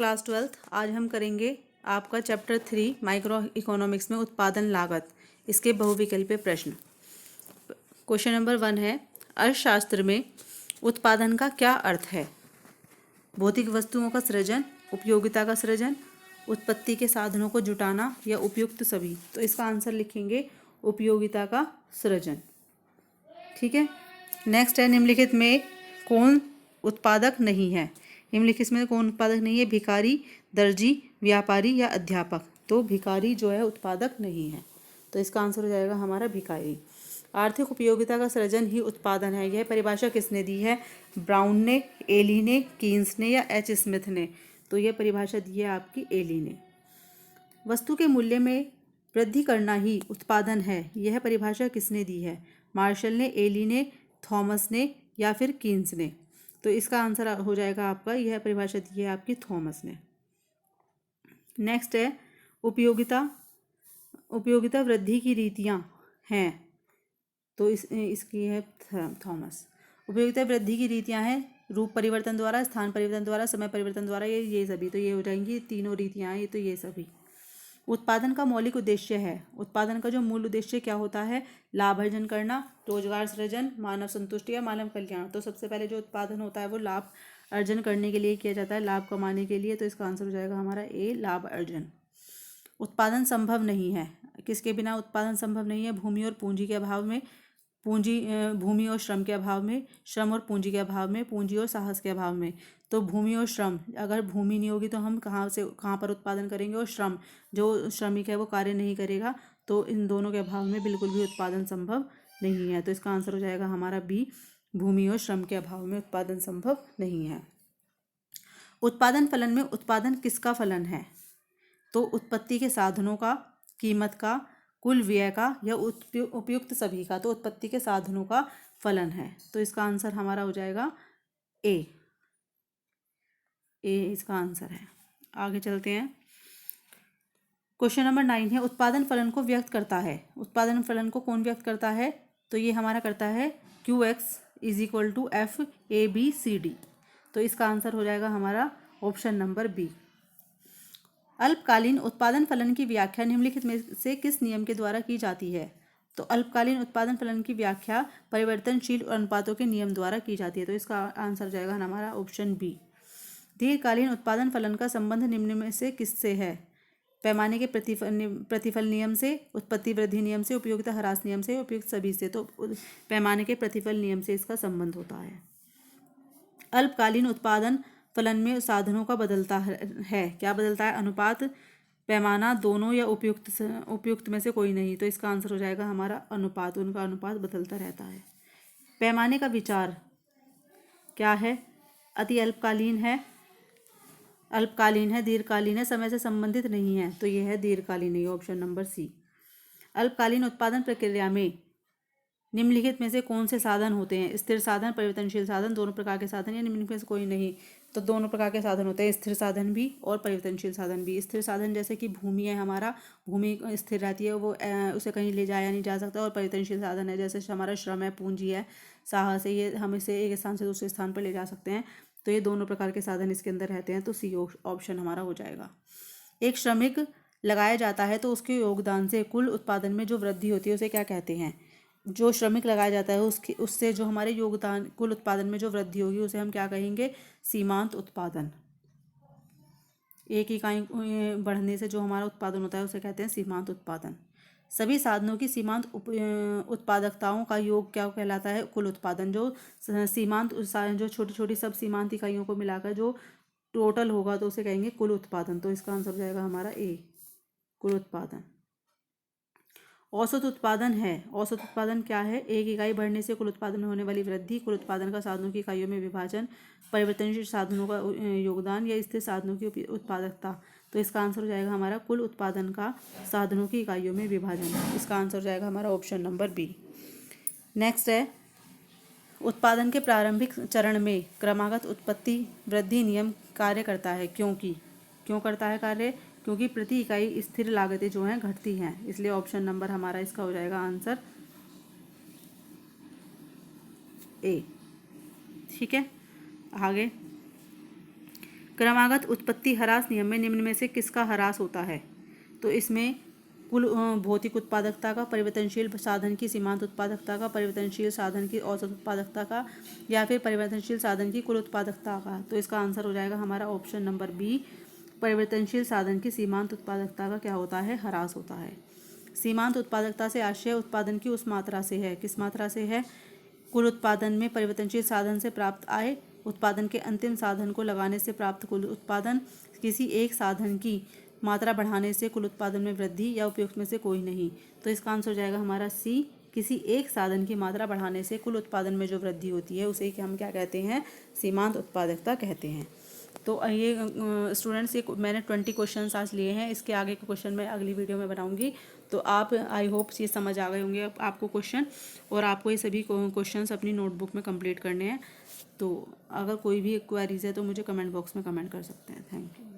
Class 12th। आज हम करेंगे आपका चैप्टर 3 माइक्रो इकोनॉमिक्स में उत्पादन लागत, इसके बहुविकल्पीय प्रश्न। क्वेश्चन नंबर 1 है, अर्थशास्त्र में उत्पादन का क्या अर्थ है? भौतिक वस्तुओं का सृजन, उपयोगिता का सृजन, उत्पत्ति के साधनों को जुटाना या उपयुक्त सभी। तो इसका आंसर लिखेंगे उपयोगिता का सृजन। ठीक है। नेक्स्ट है, निम्नलिखित में कौन उत्पादक नहीं है? निम्नलिखित में कौन उत्पादक नहीं है? भिखारी, दर्जी, व्यापारी या अध्यापक। तो भिखारी जो है उत्पादक नहीं है, तो इसका आंसर हो जाएगा हमारा भिखारी। आर्थिक उपयोगिता का सृजन ही उत्पादन है। यह परिभाषा किसने दी है? ब्राउन ने, एली ने, कीन्स ने या एच स्मिथ ने। तो यह परिभाषा दी है आपकी एली ने। वस्तु के मूल्य में वृद्धि करना ही उत्पादन है। यह परिभाषा किसने दी है? मार्शल ने, एली ने, थॉमस ने या फिर कीन्स ने। तो इसका आंसर हो जाएगा आपका, यह परिभाषा दी है आपकी थॉमस ने। नेक्स्ट है, उपयोगिता वृद्धि की रीतियां हैं। तो इसकी है थॉमस। उपयोगिता वृद्धि की रीतियां हैं रूप परिवर्तन द्वारा, स्थान परिवर्तन द्वारा, समय परिवर्तन द्वारा, ये सभी। तो ये हो जाएंगी तीनों रीतियां, ये तो ये सभी। उत्पादन का मौलिक उद्देश्य है। उत्पादन का जो मूल उद्देश्य क्या होता है? लाभ अर्जन करना, रोजगार सृजन, मानव संतुष्टि या मानव कल्याण। तो सबसे पहले जो उत्पादन होता है वो लाभ अर्जन करने के लिए किया जाता है, लाभ कमाने के लिए। तो इसका आंसर हो जाएगा हमारा ए, लाभ अर्जन। उत्पादन संभव नहीं है। किसके बिना उत्पादन संभव नहीं है? भूमि और पूंजी के अभाव में, भूमि और श्रम के अभाव में, श्रम और पूंजी के अभाव में, पूंजी और साहस के अभाव में। तो भूमि और श्रम, अगर भूमि नहीं होगी तो हम कहाँ पर उत्पादन करेंगे? और श्रम, जो श्रमिक है वो कार्य नहीं करेगा, तो इन दोनों के अभाव में बिल्कुल भी उत्पादन संभव नहीं है। तो इसका आंसर हो जाएगा हमारा बी, भूमि और श्रम के अभाव में उत्पादन संभव नहीं है। उत्पादन फलन में उत्पादन किसका फलन है? तो उत्पत्ति के साधनों का, कीमत का, कुल व्यय का या उपयुक्त सभी का। तो उत्पत्ति के साधनों का फलन है। तो इसका आंसर हमारा हो जाएगा ए इसका आंसर है। आगे चलते हैं। क्वेश्चन नंबर 9 है, उत्पादन फलन को व्यक्त करता है। उत्पादन फलन को कौन व्यक्त करता है? तो ये हमारा करता है QX = FABCD। तो इसका आंसर हो जाएगा हमारा ऑप्शन नंबर बी। अल्पकालीन उत्पादन फलन की व्याख्या निम्नलिखित में से किस नियम के द्वारा की जाती है? तो अल्पकालीन उत्पादन फलन की व्याख्या परिवर्तनशील अनुपातों के नियम द्वारा की जाती है। तो इसका आंसर हो जाएगा हमारा ऑप्शन बी। दीर्घकालीन उत्पादन फलन का संबंध निम्न में से किससे है? पैमाने के प्रतिफल नियम से, उत्पत्ति वृद्धि नियम से, उपयोगिता ह्रास नियम से, उपयुक्त सभी से। तो पैमाने के प्रतिफल नियम से इसका संबंध होता है। अल्पकालीन उत्पादन फलन में साधनों का बदलता है। क्या बदलता है? अनुपात, पैमाना, दोनों या उपयुक्त में से कोई नहीं। तो इसका आंसर हो जाएगा हमारा अनुपात, उनका अनुपात बदलता रहता है। पैमाने का विचार क्या है? अति अल्पकालीन है, दीर्घकालीन है, समय से संबंधित नहीं है। तो यह है दीर्घकालीन, है ऑप्शन नंबर सी। अल्पकालीन उत्पादन प्रक्रिया में निम्नलिखित में से कौन से साधन होते हैं? स्थिर साधन, परिवर्तनशील साधन, दोनों प्रकार के साधन या निम्नलिखित में से कोई नहीं। तो दोनों प्रकार के साधन होते हैं, स्थिर साधन भी और परिवर्तनशील साधन भी। स्थिर साधन जैसे कि भूमि है, हमारा भूमि स्थिर रहती है, वो उसे कहीं ले जाया नहीं जा सकता। और परिवर्तनशील साधन है जैसे हमारा श्रम है, पूंजी है, साहस है, ये हम इसे एक स्थान से दूसरे स्थान पर ले जा सकते हैं। तो ये दोनों प्रकार के साधन इसके अंदर रहते हैं। तो सी ऑप्शन हमारा हो जाएगा। एक श्रमिक लगाया जाता है तो उसके योगदान से कुल उत्पादन में जो वृद्धि होती है उसे क्या कहते हैं? जो श्रमिक लगाया जाता है उससे जो हमारे योगदान, कुल उत्पादन में जो वृद्धि होगी उसे हम क्या कहेंगे? सीमांत उत्पादन। एक इकाई बढ़ने से जो हमारा उत्पादन होता है उसे कहते हैं सीमांत उत्पादन। सभी साधनों की सीमांत उत्पादकताओं का योग क्या कहलाता है? कुल उत्पादन। जो सीमांत, जो छोटी छोटी सब सीमांत इकाइयों को मिलाकर जो टोटल होगा तो उसे कहेंगे कुल उत्पादन। तो इसका आंसर हो जाएगा हमारा ए, कुल उत्पादन। औसत उत्पादन है। औसत उत्पादन क्या है? एक इकाई बढ़ने से कुल उत्पादन में होने वाली वृद्धि, कुल उत्पादन का साधनों की इकाइयों में विभाजन, परिवर्तनशील साधनों का योगदान या स्थिर साधनों की उत्पादकता। तो इसका आंसर हो जाएगा हमारा कुल उत्पादन का साधनों की इकाइयों में विभाजन। इसका आंसर हो जाएगा हमारा ऑप्शन नंबर बी। नेक्स्ट है, उत्पादन के प्रारंभिक चरण में क्रमागत उत्पत्ति वृद्धि नियम कार्य करता है। क्यों करता है कार्य? क्योंकि प्रति इकाई स्थिर लागतें जो हैं घटती हैं, इसलिए ऑप्शन नंबर हमारा इसका हो जाएगा आंसर ए। ठीक है। आगे, क्रमागत उत्पत्ति ह्रास नियम में निम्न में से किसका ह्रास होता है? तो इसमें कुल भौतिक उत्पादकता का, परिवर्तनशील साधन की सीमांत उत्पादकता का, परिवर्तनशील साधन की औसत उत्पादकता का, या फिर परिवर्तनशील साधन की कुल उत्पादकता का। तो इसका आंसर हो जाएगा हमारा ऑप्शन नंबर बी, परिवर्तनशील साधन की सीमांत उत्पादकता का क्या होता है? ह्रास होता है। सीमांत उत्पादकता से आशय उत्पादन की उस मात्रा से है, किस मात्रा से है? कुल उत्पादन में परिवर्तनशील साधन से प्राप्त आय, उत्पादन के अंतिम साधन को लगाने से प्राप्त कुल उत्पादन, किसी एक साधन की मात्रा बढ़ाने से कुल उत्पादन में वृद्धि, या उपयुक्त में से कोई नहीं। तो इसका आंसर हो जाएगा हमारा सी, किसी एक साधन की मात्रा बढ़ाने से कुल उत्पादन में जो वृद्धि होती है उसे हम क्या कहते हैं? सीमांत उत्पादकता कहते हैं। तो ये स्टूडेंट्स, ये मैंने 20 क्वेश्चन आज लिए हैं। इसके आगे के क्वेश्चन मैं अगली वीडियो में बनाऊंगी। तो आप, आई होप ये समझ आ गए होंगे आपको क्वेश्चन, और आपको ये सभी क्वेश्चंस अपनी नोटबुक में कंप्लीट करने हैं। तो अगर कोई भी क्वेरीज है तो मुझे कमेंट बॉक्स में कमेंट कर सकते हैं। Thank you.